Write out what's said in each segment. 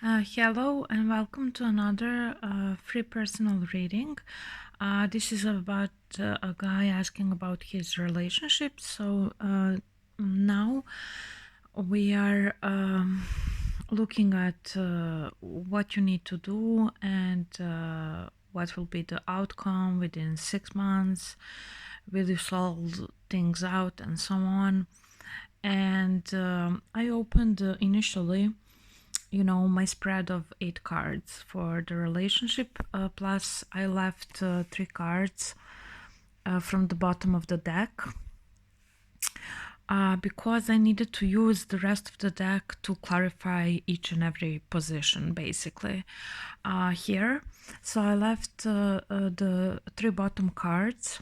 Hello and welcome to another free personal reading. This is about a guy asking about his relationship. So now we are looking at what you need to do and what will be the outcome within 6 months. Will you solve things out and so on? And I opened initially my spread of 8 cards for the relationship, plus I left 3 cards from the bottom of the deck because I needed to use the rest of the deck to clarify each and every position basically here. So I left the 3 bottom cards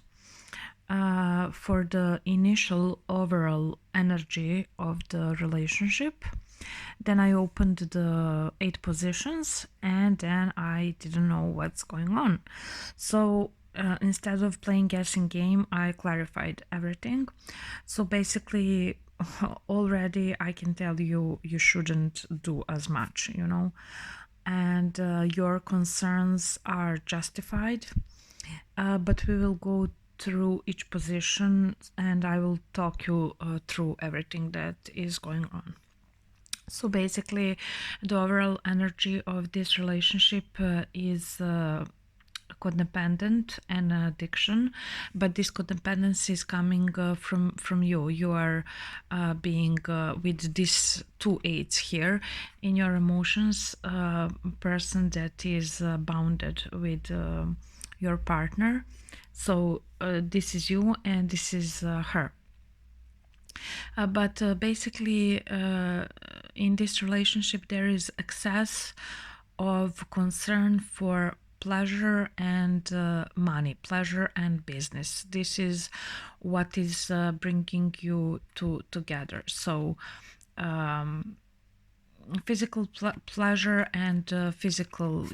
for the initial overall energy of the relationship. Then I opened the 8 positions and then I didn't know what's going on. So instead of playing guessing game, I clarified everything. So basically already I can tell you shouldn't do as much, and your concerns are justified, but we will go through each position and I will talk you through everything that is going on. So basically the overall energy of this relationship is codependent and addiction, but this codependency is coming from you are being with these 2 8s here in your emotions, person that is bounded with your partner. So this is you and this is her. But basically in this relationship there is excess of concern for pleasure and money, pleasure and business. This is what is bringing you together. So physical pleasure and physical,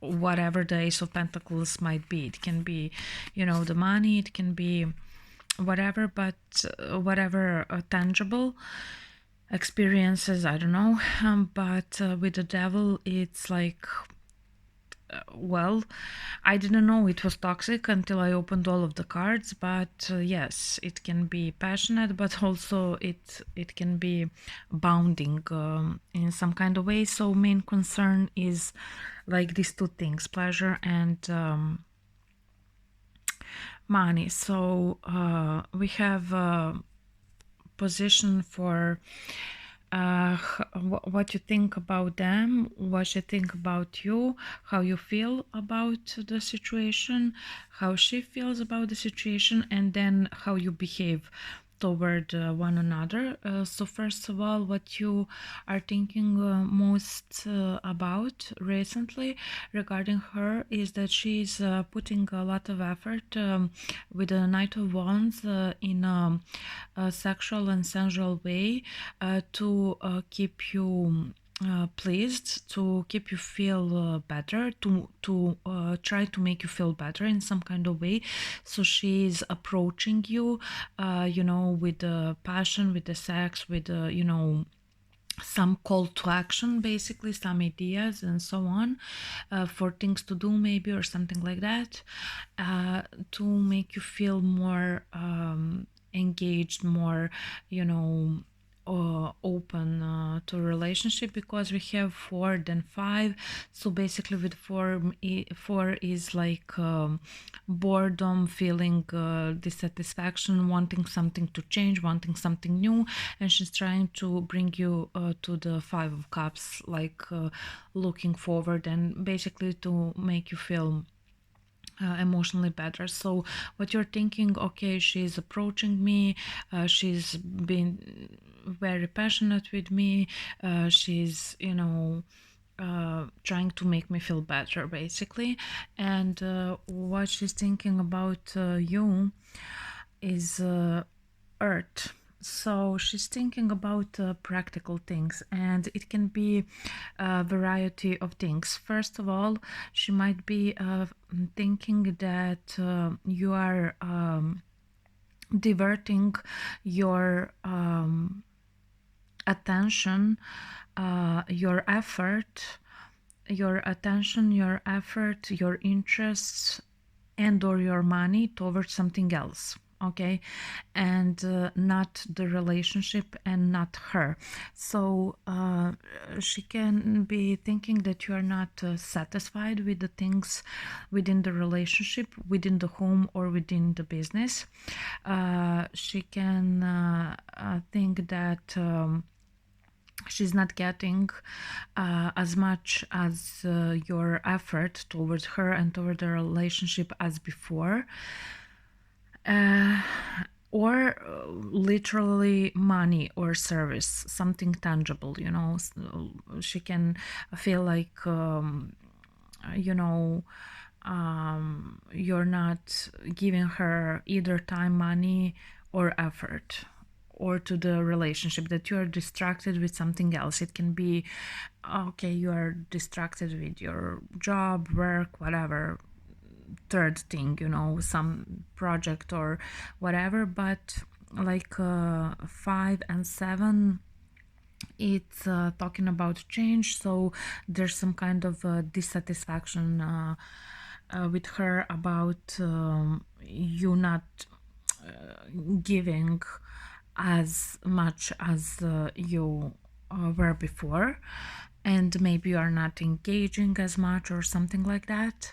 whatever the Ace of Pentacles might be. It can be, the money, it can be whatever, but whatever tangible experiences, I don't know. But with the devil, it's like, well, I didn't know it was toxic until I opened all of the cards, but yes, it can be passionate, but also it can be bounding in some kind of way. So main concern is like these 2 things, pleasure and money. So we have a position for what you think about them, what you think about you, how you feel about the situation, how she feels about the situation, and then how you behave toward one another. So first of all, what you are thinking most about recently regarding her is that she's putting a lot of effort with the Knight of Wands in a sexual and sensual way to keep you pleased, to keep you feel better, to try to make you feel better in some kind of way. So she's approaching you with the passion, with the sex, with the some call to action, basically some ideas and so on, for things to do maybe, or something like that, to make you feel more engaged, more open to a relationship, because we have 4 then 5. So basically with 4 is like boredom, feeling dissatisfaction, wanting something to change, wanting something new, and she's trying to bring you to the 5 of Cups, like looking forward and basically to make you feel emotionally better. So what you're thinking, okay, she's approaching me, she's been very passionate with me, she's trying to make me feel better basically. And what she's thinking about you is earth. So she's thinking about practical things, and it can be a variety of things. First of all, she might be thinking that you are diverting your attention, your effort, your attention, your effort, your interests, and or your money towards something else, okay, and not the relationship and not her. So she can be thinking that you are not satisfied with the things within the relationship, within the home, or within the business. She can think that she's not getting as much as your effort towards her and toward the relationship as before, or literally money or service, something tangible, you know. She can feel like you know, you're not giving her either time, money, or effort, or to the relationship, that you are distracted with something else. It can be, okay, you are distracted with your job, work, whatever, third thing, you know, some project or whatever. But like 5 and 7, it's talking about change. So there's some kind of dissatisfaction with her about you not giving as much as you were before, and maybe you are not engaging as much or something like that.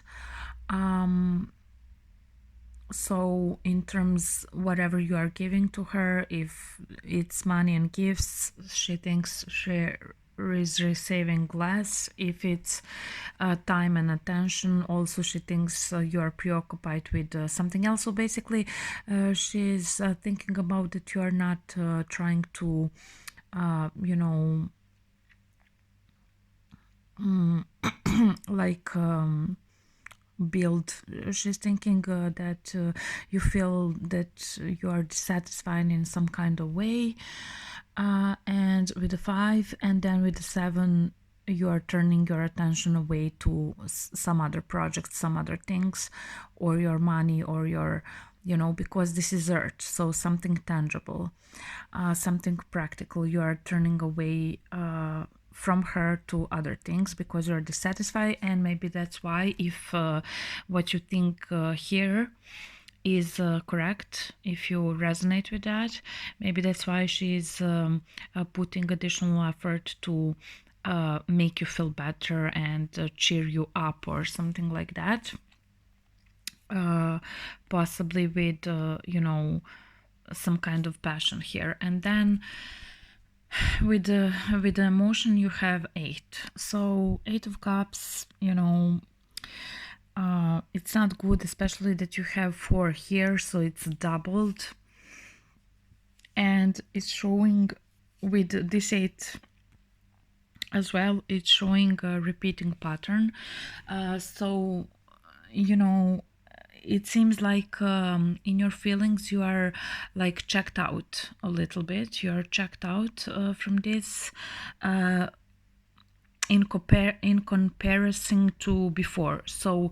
So in terms, whatever you are giving to her, if it's money and gifts, she thinks she is receiving less. If it's time and attention, also she thinks you are preoccupied with something else. So basically she's thinking about that you are not trying to you know, like build. She's thinking that you feel that you are dissatisfied in some kind of way, and with the 5 and then with the 7, you are turning your attention away to some other projects, some other things, or your money, or your, you know, because this is earth, so something tangible, something practical. You are turning away from her to other things because you're dissatisfied. And maybe that's why, if what you think here is correct, if you resonate with that, maybe that's why she's putting additional effort to make you feel better and cheer you up or something like that, possibly with you know, some kind of passion here. And then with the emotion, you have 8. So 8 of Cups, you know, it's not good, especially that you have 4 here, so it's doubled, and it's showing with this 8 as well, it's showing a repeating pattern. So you know, it seems like in your feelings you are like checked out a little bit. You're checked out from this in comparison to before. So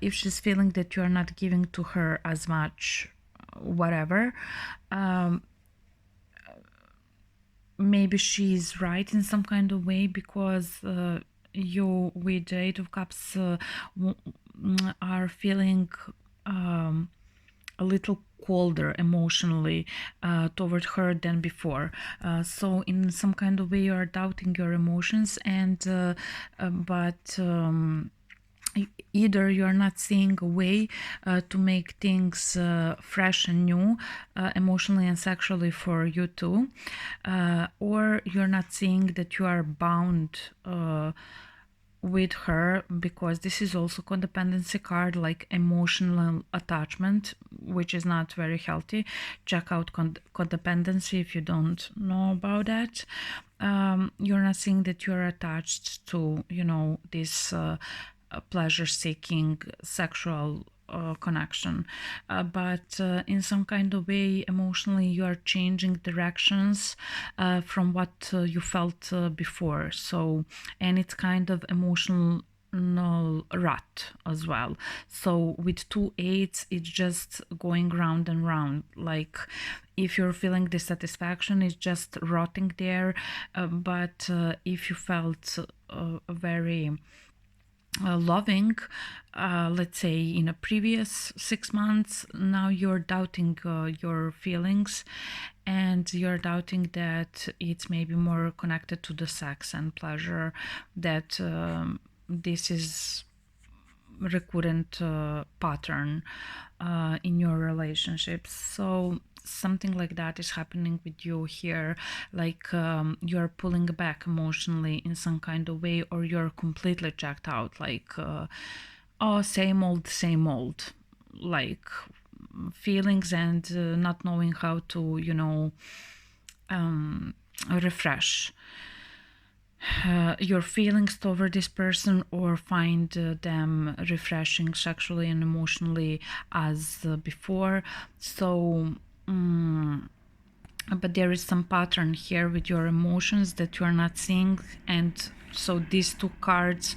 if she's feeling that you're not giving to her as much, whatever, maybe she's right in some kind of way, because you with the 8 of Cups are feeling a little colder emotionally toward her than before. So in some kind of way you are doubting your emotions, and but either you are not seeing a way to make things fresh and new, emotionally and sexually for you too, or you're not seeing that you are bound with her, because this is also codependency card, like emotional attachment, which is not very healthy. Check out codependency if you don't know about that. You're not seeing that you're attached to, you know, this pleasure seeking sexual connection, but in some kind of way emotionally you are changing directions from what you felt before. So, and it's kind of emotional rut as well. So with 2 8s, it's just going round and round. Like if you're feeling dissatisfaction, it's just rotting there. But if you felt very loving, let's say in a previous 6 months, now you're doubting your feelings, and you're doubting that it's maybe more connected to the sex and pleasure, that this is recurrent pattern in your relationships. So something like that is happening with you here, like you're pulling back emotionally in some kind of way, or you're completely checked out, like oh, same old, like feelings, and not knowing how to, refresh your feelings toward this person, or find them refreshing sexually and emotionally as before. So but there is some pattern here with your emotions that you are not seeing, and so these two cards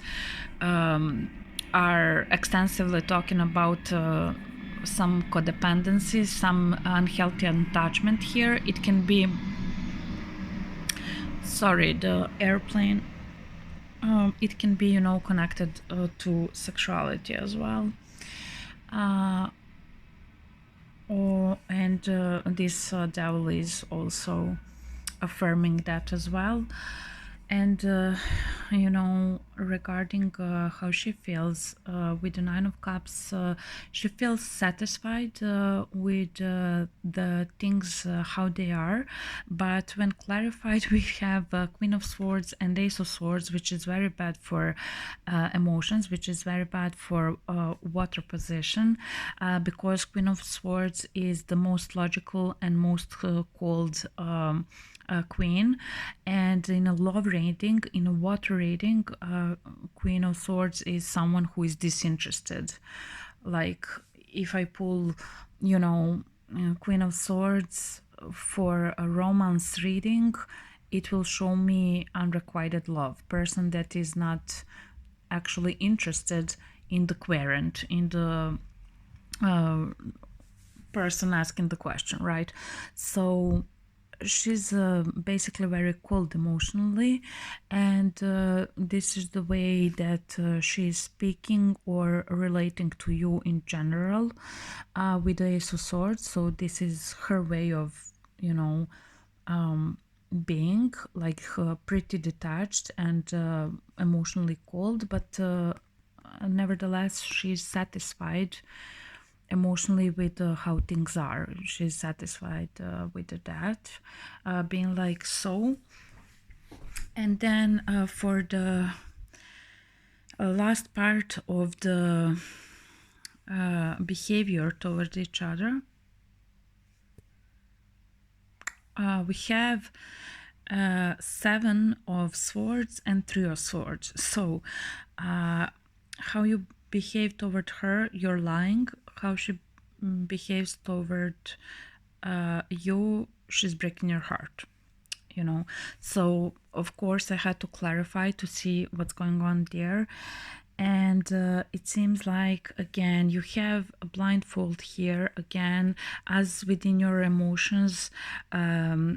are extensively talking about some codependency, some unhealthy attachment here. It can be, sorry, the airplane, it can be, connected to sexuality as well. And this devil is also affirming that as well. And regarding how she feels with the Nine of Cups, she feels satisfied with the things how they are. But when clarified, we have Queen of Swords and Ace of Swords, which is very bad for emotions, which is very bad for water position, because Queen of Swords is the most logical and most cold queen. And in a love reading, in a water reading, Queen of Swords is someone who is disinterested. Like if I pull, Queen of Swords for a romance reading, it will show me unrequited love, person that is not actually interested in the querent, in the person asking the question, right? So she's basically very cold emotionally, and this is the way that she's speaking or relating to you in general with the Ace of Swords. So this is her way of, being like pretty detached and emotionally cold, but nevertheless she's satisfied emotionally with how things are. She's satisfied with that, being like so. And then for the last part of the behavior towards each other, we have Seven of Swords and Three of Swords. So how you behave toward her, you're lying. How she behaves toward you, she's breaking your heart, So of course I had to clarify to see what's going on there. And it seems like, again, you have a blindfold here, again, as within your emotions,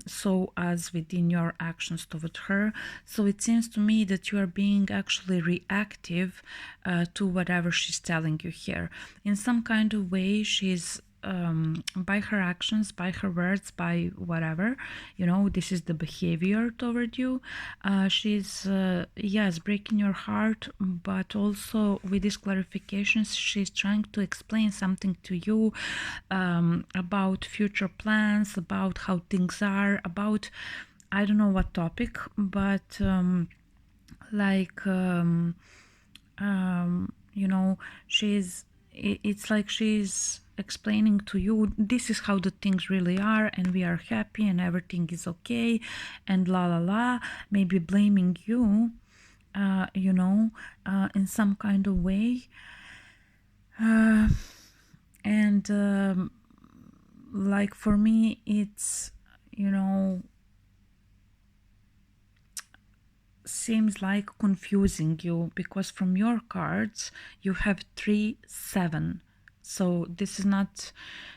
so as within your actions toward her. So it seems to me that you are being actually reactive to whatever she's telling you here. In some kind of way, she's by her actions, by her words, by whatever, this is the behavior toward you. She's, yes, breaking your heart, but also with these clarifications, she's trying to explain something to you about future plans, about how things are, about, I don't know what topic, but she's, it's like she's explaining to you, this is how the things really are, and we are happy and everything is okay, and la la la, maybe blaming you, in some kind of way. And like for me, it's, seems like confusing you, because from your cards you have 3 7. So this is not,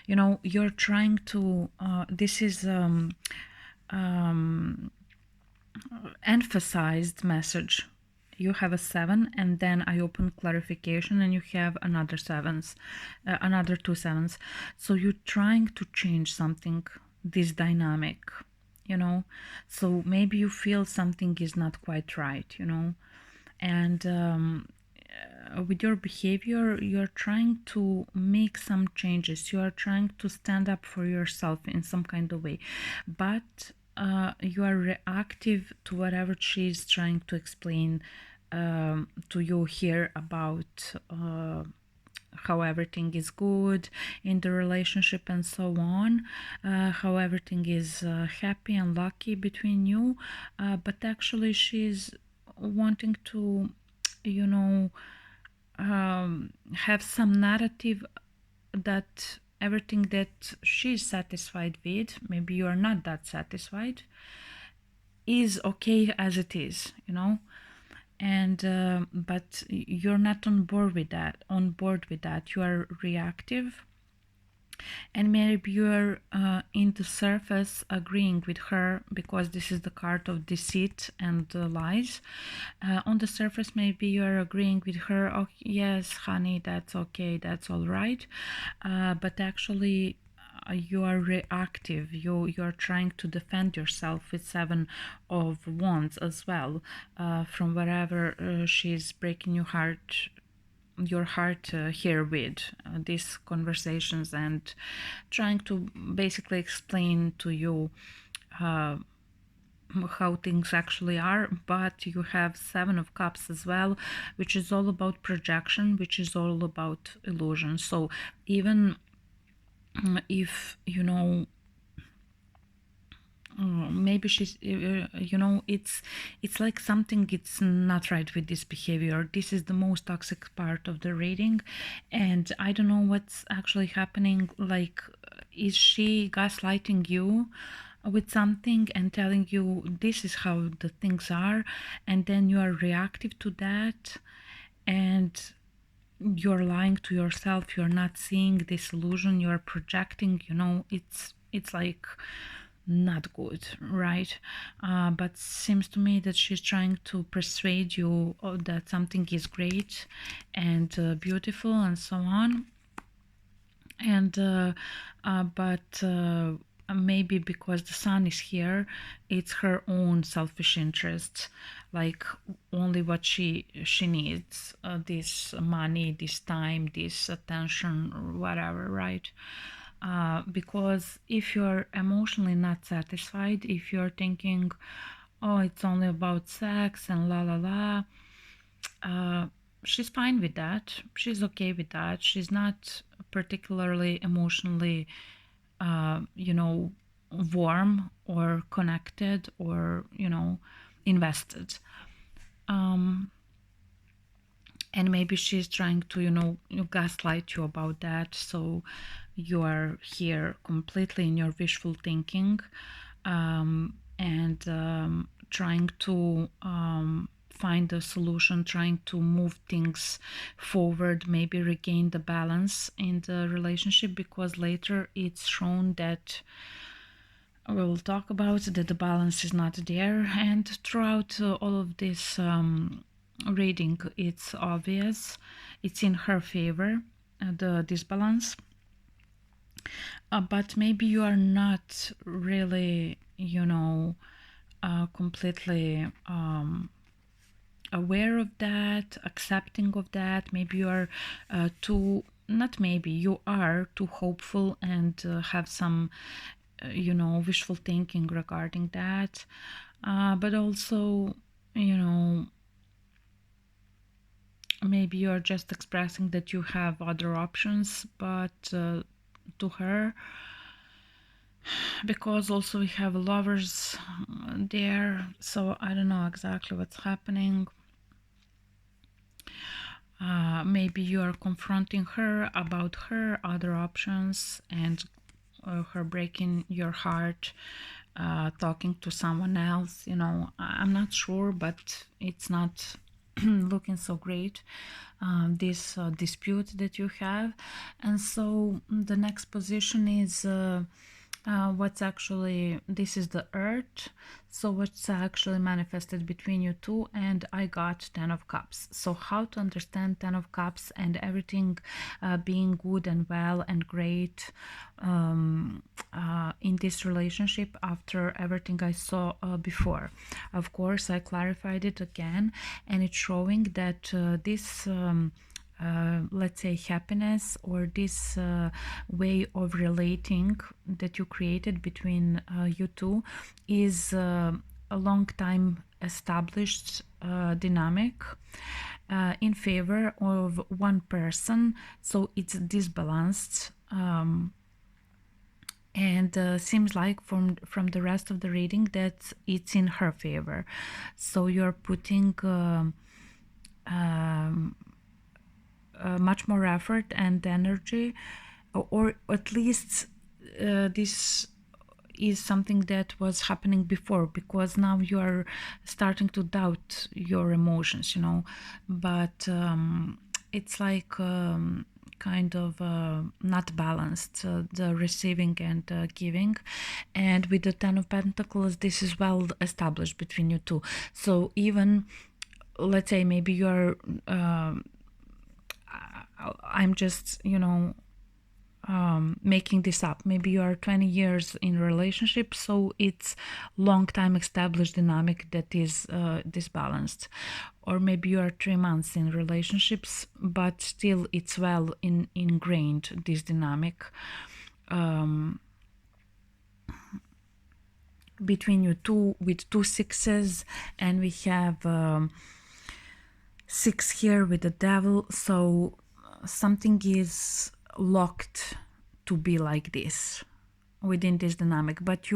you're trying to this is um, emphasized message. You have a 7, and then I open clarification and you have another sevens, another 2 sevens. So you're trying to change something, this dynamic, so maybe you feel something is not quite right, and with your behavior you're trying to make some changes, you are trying to stand up for yourself in some kind of way, but you are reactive to whatever she's trying to explain to you here about how everything is good in the relationship and so on, how everything is happy and lucky between you, but actually she's wanting to, you know have some narrative that everything that she's satisfied with, maybe you are not that satisfied, is okay as it is, and but you're not on board with that, you are reactive, and maybe you're in the surface agreeing with her, because this is the card of deceit and lies. On the surface maybe you're agreeing with her, oh yes honey, that's okay, that's all right, but actually you are reactive, you're trying to defend yourself with 7 of wands as well, from whatever she's breaking your heart here with these conversations, and trying to basically explain to you uh, how things actually are. But you have 7 of cups as well, which is all about projection, which is all about illusion. So even if maybe she's it's like something, it's not right with this behavior. This is the most toxic part of the reading, and I don't know what's actually happening. Like, is she gaslighting you with something and telling you this is how the things are, and then you are reactive to that, and you're lying to yourself, you're not seeing this illusion, you're projecting, it's like not good, right? But seems to me that she's trying to persuade you that something is great and beautiful and so on, and but maybe because the sun is here, it's her own selfish interests, like only what she needs, this money, this time, this attention, whatever, right? Because if you're emotionally not satisfied, if you're thinking, oh, it's only about sex and la la la, she's fine with that. She's okay with that. She's not particularly emotionally, warm or connected or, invested. And maybe she's trying to, gaslight you about that. So you are here completely in your wishful thinking, and trying to find a solution, trying to move things forward, maybe regain the balance in the relationship, because later it's shown that we'll talk about that the balance is not there. And throughout all of this reading, it's obvious, it's in her favor, the disbalance, but maybe you are not really, completely aware of that, accepting of that. Maybe you are too, not maybe, you are too hopeful and have some, wishful thinking regarding that. But also, maybe you're just expressing that you have other options, but to her, because also we have lovers there, so I don't know exactly what's happening. Maybe you are confronting her about her other options, and her breaking your heart talking to someone else. You know, I'm not sure, but it's not looking so great, this dispute that you have. And so the next position is what's actually, this is the earth, so what's actually manifested between you two. And I got 10 of cups. So how to understand 10 of cups and everything being good and well and great in this relationship after everything I saw before. Of course, I clarified it again, and it's showing that this let's say happiness, or this way of relating that you created between you two is a long time established dynamic in favor of one person. So it's disbalanced, and seems like from the rest of the reading that it's in her favor. So you're putting much more effort and energy, or at least this is something that was happening before, because now you are starting to doubt your emotions, you know. But it's like kind of not balanced, the receiving and giving. And with the 10 of Pentacles, this is well established between you two. So even, let's say, maybe you're I'm just, you know, making this up. Maybe you are 20 years in relationship, so it's long time established dynamic that is disbalanced. Or maybe you are 3 months in relationships, but still it's well ingrained, this dynamic between you two, with 2 sixes, and we have 6 here with the devil. So something is locked to be like this within this dynamic, but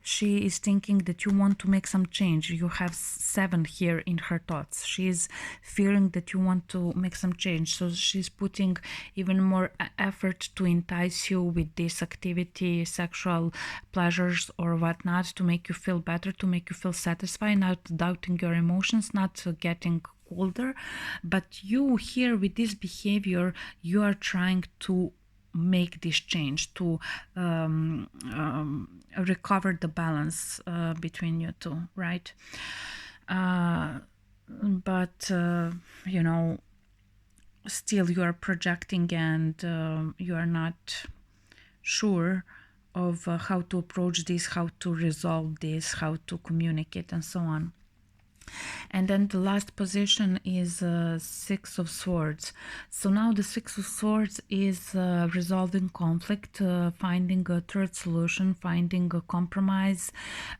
she is thinking that you want to make some change. You have 7 here in her thoughts. She is fearing that you want to make some change, so she's putting even more effort to entice you with this activity, sexual pleasures or whatnot, to make you feel better, to make you feel satisfied, not doubting your emotions, not getting older. But you here with this behavior, you are trying to make this change, to recover the balance between you two, right? But you know, still you are projecting, and you are not sure of how to approach this, how to resolve this, how to communicate, and so on. And then the last position is 6 of Swords. So now the 6 of Swords is resolving conflict, finding a third solution, finding a compromise.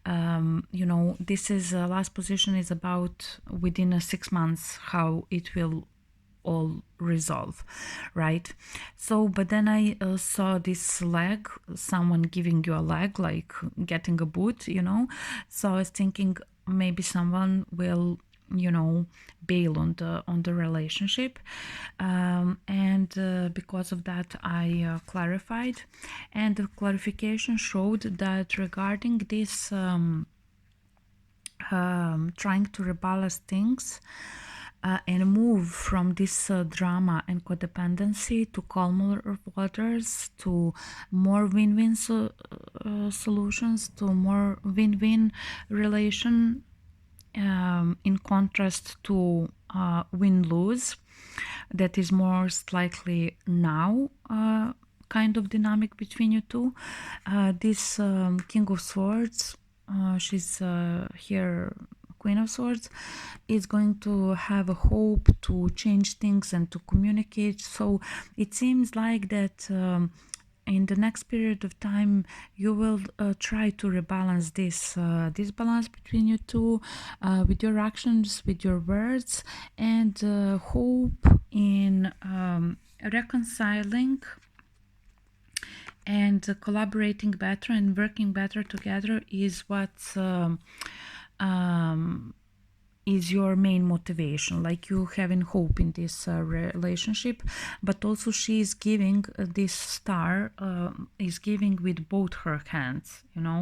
You know, this is last position is about within 6 months how it will all resolve, right? So but then I saw this leg, someone giving you a leg, like getting a boot, you know. So I was thinking maybe someone will, you know, bail on the relationship, and because of that I clarified, and the clarification showed that regarding this trying to rebalance things and move from this drama and codependency to calmer waters, to more win-win solutions, to more win-win relation, in contrast to win-lose, that is most likely now kind of dynamic between you two. This King of Swords, she's here, Queen of Swords, is going to have a hope to change things and to communicate. So it seems like that in the next period of time you will try to rebalance this balance between you two, with your actions, with your words, and hope in reconciling and collaborating better and working better together is what's is your main motivation, like you having hope in this relationship, but also she is giving this star is giving with both her hands, you know,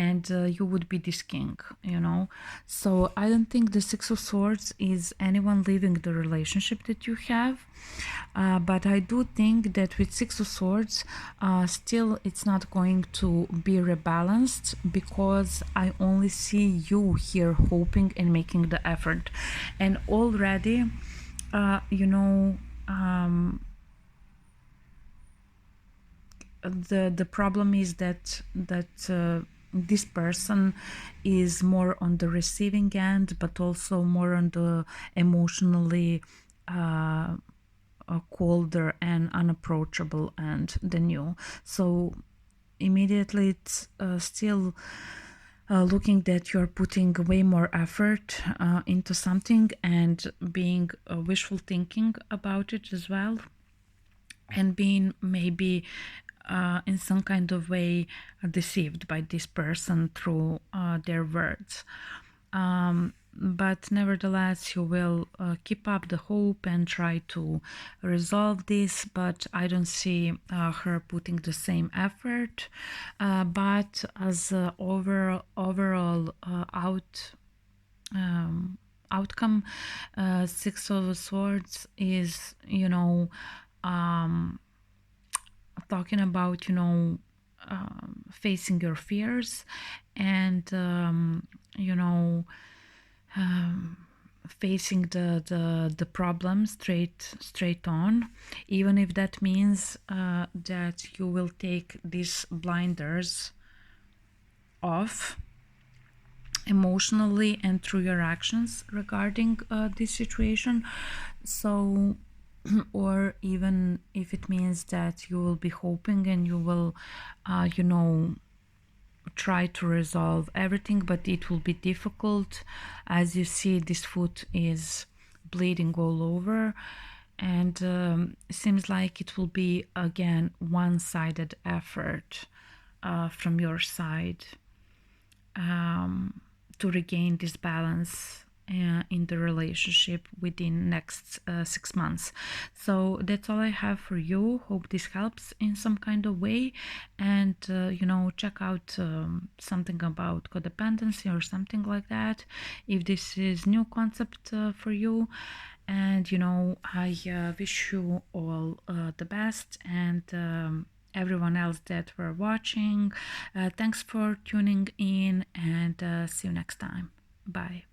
and you would be this king, you know. So I don't think the Six of Swords is anyone leaving the relationship that you have, but I do think that with Six of Swords still it's not going to be rebalanced, because I only see you here hoping and making the effort, and already you know, the problem is that this person is more on the receiving end, but also more on the emotionally colder and unapproachable end than you. So immediately it's still looking that you're putting way more effort into something and being wishful thinking about it as well, and being maybe in some kind of way deceived by this person through their words. But nevertheless, you will keep up the hope and try to resolve this, but I don't see her putting the same effort. But as overall outcome, Six of Swords is, you know, talking about, you know, facing your fears and you know, facing the problem straight on, even if that means that you will take these blinders off emotionally and through your actions regarding this situation. So or even if it means that you will be hoping and you will you know, try to resolve everything, but it will be difficult. As you see, this foot is bleeding all over, and it seems like it will be again one-sided effort from your side to regain this balance in the relationship within next 6 months. So that's all I have for you. Hope this helps in some kind of way, and you know, check out something about codependency or something like that if this is new concept for you. And you know, I wish you all the best, and everyone else that were watching, thanks for tuning in, and see you next time. Bye.